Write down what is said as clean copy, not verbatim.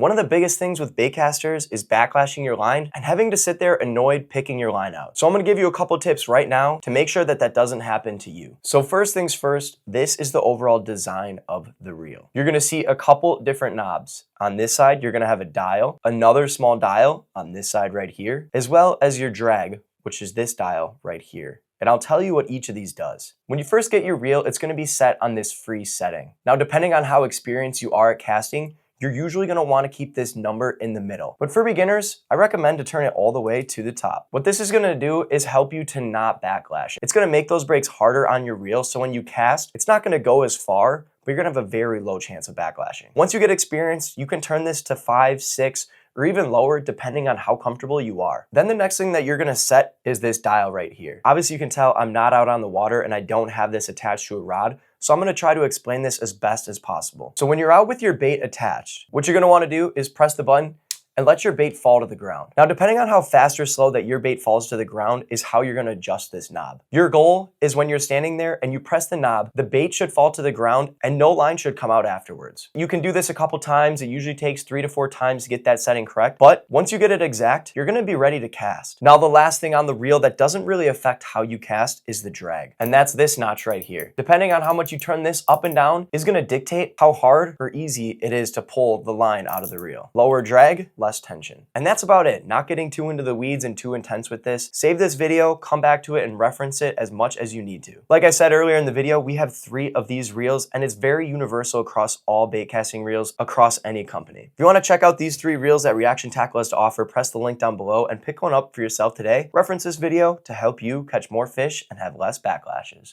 One of the biggest things with baitcasters is backlashing your line and having to sit there annoyed picking your line out. So I'm gonna give you a couple tips right now to make sure that that doesn't happen to you. So first things first, this is the overall design of the reel. You're gonna see a couple different knobs. On this side, you're gonna have a dial, another small dial on this side right here, as well as your drag, which is this dial right here. And I'll tell you what each of these does. When you first get your reel, it's gonna be set on this freeze setting. Now, depending on how experienced you are at casting, you're usually gonna wanna keep this number in the middle. But for beginners, I recommend to turn it all the way to the top. What this is gonna do is help you to not backlash. It's gonna make those breaks harder on your reel, so when you cast, it's not gonna go as far, but you're gonna have a very low chance of backlashing. Once you get experience, you can turn this to 5, 6, or even lower depending on how comfortable you are. Then the next thing that you're gonna set is this dial right here. Obviously you can tell I'm not out on the water and I don't have this attached to a rod, so I'm gonna try to explain this as best as possible. So when you're out with your bait attached, what you're gonna wanna do is press the button and let your bait fall to the ground. Now, depending on how fast or slow that your bait falls to the ground is how you're gonna adjust this knob. Your goal is when you're standing there and you press the knob, the bait should fall to the ground and no line should come out afterwards. You can do this a couple times. It usually takes 3 to 4 times to get that setting correct, but once you get it exact, you're gonna be ready to cast. Now, the last thing on the reel that doesn't really affect how you cast is the drag, and that's this notch right here. Depending on how much you turn this up and down is gonna dictate how hard or easy it is to pull the line out of the reel. Lower drag, less tension. And that's about it. Not getting too into the weeds and too intense with this. Save this video, come back to it and reference it as much as you need to. Like I said earlier in the video, we have 3 of these reels and it's very universal across all bait casting reels across any company. If you want to check out these 3 reels that Reaction Tackle has to offer, press the link down below and pick one up for yourself today. Reference this video to help you catch more fish and have less backlashes.